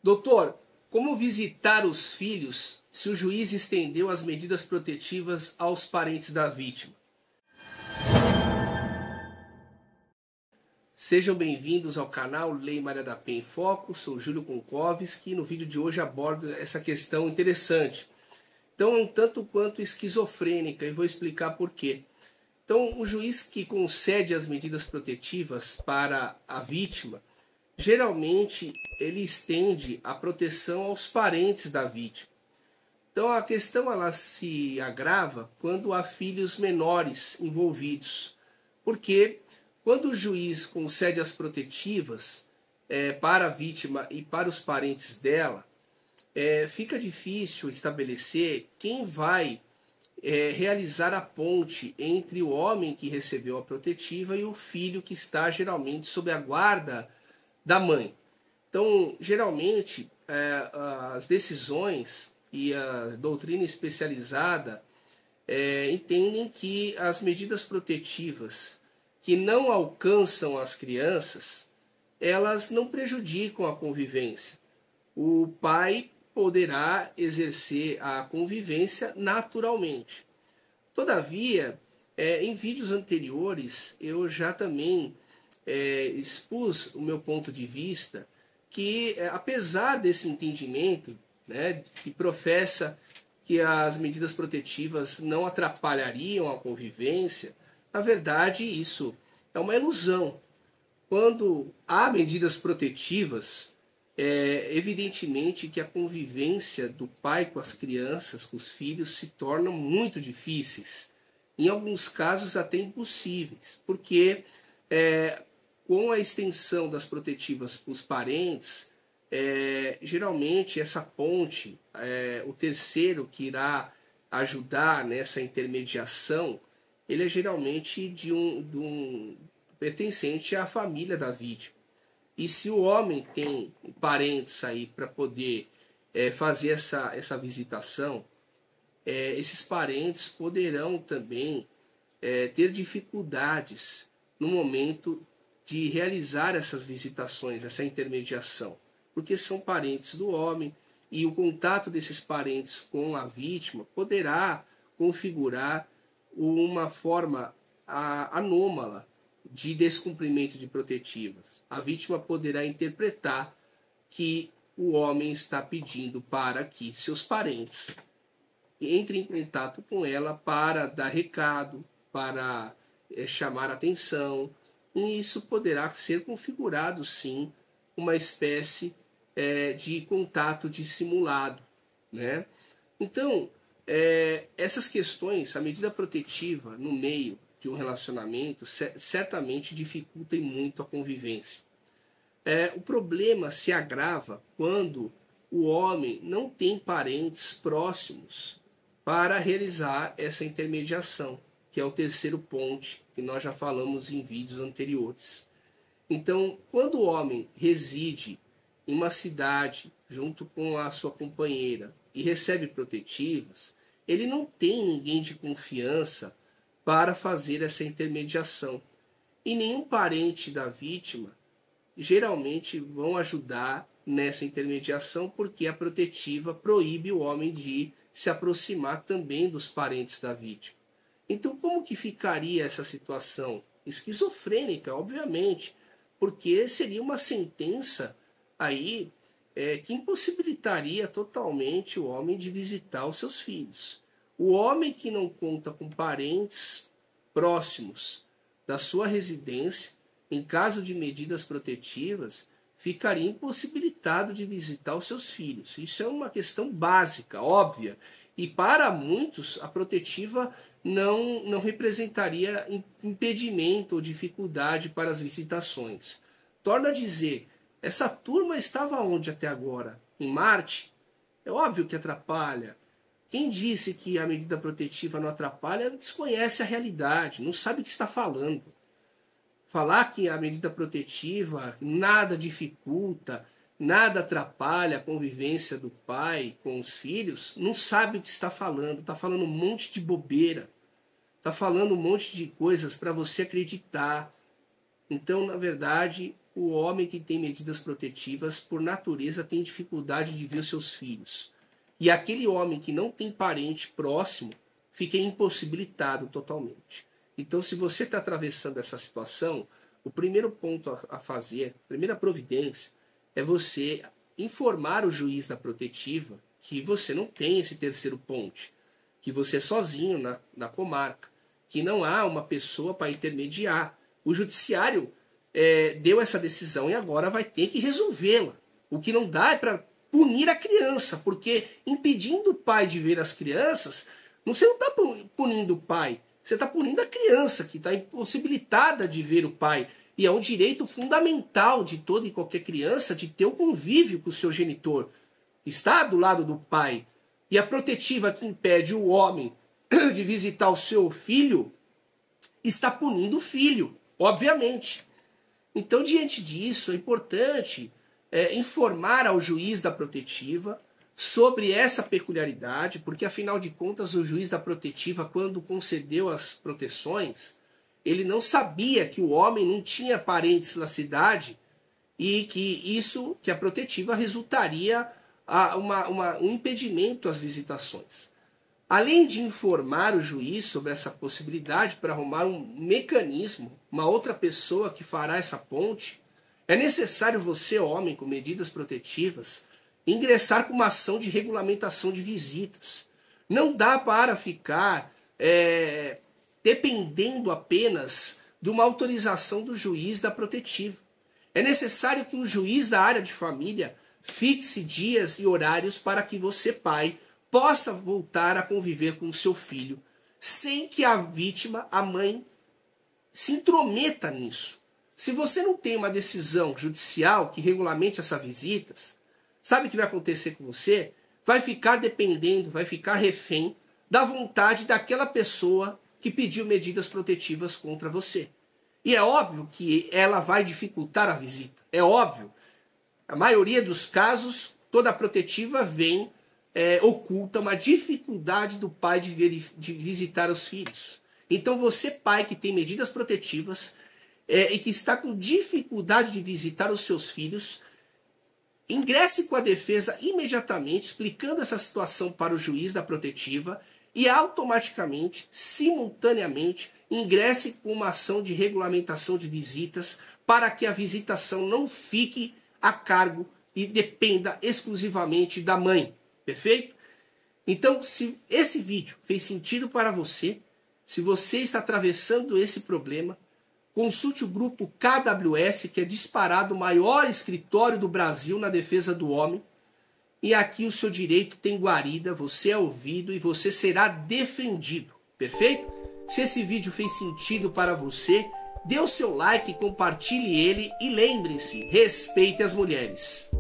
Doutor, como visitar os filhos se o juiz estendeu as medidas protetivas aos parentes da vítima? Sejam bem-vindos ao canal Lei Maria da Penha em Foco, sou Júlio Konkowski e no vídeo de hoje abordo essa questão interessante. Então, um tanto quanto esquizofrênica e vou explicar por quê. Então, o juiz que concede as medidas protetivas para a vítima, geralmente ele estende a proteção aos parentes da vítima. Então a questão ela se agrava quando há filhos menores envolvidos, porque quando o juiz concede as protetivas para a vítima e para os parentes dela, fica difícil estabelecer quem vai realizar a ponte entre o homem que recebeu a protetiva e o filho que está geralmente sob a guarda da mãe. Então, geralmente, as decisões e a doutrina especializada entendem que as medidas protetivas que não alcançam as crianças, elas não prejudicam a convivência. O pai poderá exercer a convivência naturalmente. Todavia, em vídeos anteriores, eu já também expus o meu ponto de vista que, apesar desse entendimento, né, que professa que as medidas protetivas não atrapalhariam a convivência, na verdade isso é uma ilusão. Quando há medidas protetivas, evidentemente que a convivência do pai com as crianças, com os filhos, se torna muito difíceis. Em alguns casos até impossíveis, porque com a extensão das protetivas para os parentes, geralmente essa ponte, o terceiro que irá ajudar nessa intermediação, ele é geralmente de um pertencente à família da vítima. E se o homem tem parentes aí para poder fazer essa visitação, esses parentes poderão também ter dificuldades no momento de realizar essas visitações, essa intermediação, porque são parentes do homem e o contato desses parentes com a vítima poderá configurar uma forma anômala de descumprimento de protetivas. A vítima poderá interpretar que o homem está pedindo para que seus parentes entrem em contato com ela para dar recado, para chamar atenção, e isso poderá ser configurado, sim, uma espécie de contato dissimulado, né? Então, essas questões, a medida protetiva no meio de um relacionamento certamente dificultam muito a convivência. O problema se agrava quando o homem não tem parentes próximos para realizar essa intermediação, que é o terceiro ponte, que nós já falamos em vídeos anteriores. Então, quando o homem reside em uma cidade junto com a sua companheira e recebe protetivas, ele não tem ninguém de confiança para fazer essa intermediação. E nenhum parente da vítima geralmente vão ajudar nessa intermediação, porque a protetiva proíbe o homem de se aproximar também dos parentes da vítima. Então, como que ficaria essa situação? Esquizofrênica, obviamente, porque seria uma sentença aí que impossibilitaria totalmente o homem de visitar os seus filhos. O homem que não conta com parentes próximos da sua residência, em caso de medidas protetivas, ficaria impossibilitado de visitar os seus filhos. Isso é uma questão básica, óbvia. E para muitos, a protetiva não representaria impedimento ou dificuldade para as visitações. Torno a dizer, essa turma estava onde até agora? Em Marte? É óbvio que atrapalha. Quem disse que a medida protetiva não atrapalha desconhece a realidade, não sabe o que está falando. Falar que a medida protetiva nada dificulta, nada atrapalha a convivência do pai com os filhos, não sabe o que está falando um monte de bobeira, está falando um monte de coisas para você acreditar. Então, na verdade, o homem que tem medidas protetivas, por natureza, tem dificuldade de ver os seus filhos. E aquele homem que não tem parente próximo fica impossibilitado totalmente. Então, se você está atravessando essa situação, o primeiro ponto a fazer, a primeira providência, é você informar o juiz da protetiva que você não tem esse terceiro ponte, que você é sozinho na comarca, que não há uma pessoa para intermediar. O judiciário deu essa decisão e agora vai ter que resolvê-la. O que não dá é para punir a criança, porque impedindo o pai de ver as crianças, você não está punindo o pai, você está punindo a criança, que está impossibilitada de ver o pai. E é um direito fundamental de toda e qualquer criança de ter o convívio com o seu genitor. Está do lado do pai. E a protetiva que impede o homem de visitar o seu filho está punindo o filho, obviamente. Então, diante disso, é importante informar ao juiz da protetiva sobre essa peculiaridade, porque, afinal de contas, o juiz da protetiva, quando concedeu as proteções, ele não sabia que o homem não tinha parentes na cidade e que a protetiva resultaria um impedimento às visitações. Além de informar o juiz sobre essa possibilidade para arrumar um mecanismo, uma outra pessoa que fará essa ponte, é necessário você, homem, com medidas protetivas, ingressar com uma ação de regulamentação de visitas. Não dá para ficar dependendo apenas de uma autorização do juiz da protetiva. É necessário que o juiz da área de família fixe dias e horários para que você, pai, possa voltar a conviver com o seu filho, sem que a vítima, a mãe, se intrometa nisso. Se você não tem uma decisão judicial que regulamente essas visitas, sabe o que vai acontecer com você? Vai ficar dependendo, vai ficar refém da vontade daquela pessoa que pediu medidas protetivas contra você. E é óbvio que ela vai dificultar a visita. É óbvio. A maioria dos casos, toda a protetiva vem oculta uma dificuldade do pai de visitar os filhos. Então você, pai, que tem medidas protetivas e que está com dificuldade de visitar os seus filhos, ingresse com a defesa imediatamente, explicando essa situação para o juiz da protetiva e automaticamente, simultaneamente, ingresse com uma ação de regulamentação de visitas para que a visitação não fique a cargo e dependa exclusivamente da mãe. Perfeito? Então, se esse vídeo fez sentido para você, se você está atravessando esse problema, consulte o grupo KWS, que é disparado o maior escritório do Brasil na defesa do homem. E aqui o seu direito tem guarida, você é ouvido e você será defendido. Perfeito? Se esse vídeo fez sentido para você, dê o seu like, compartilhe ele e lembre-se, respeite as mulheres.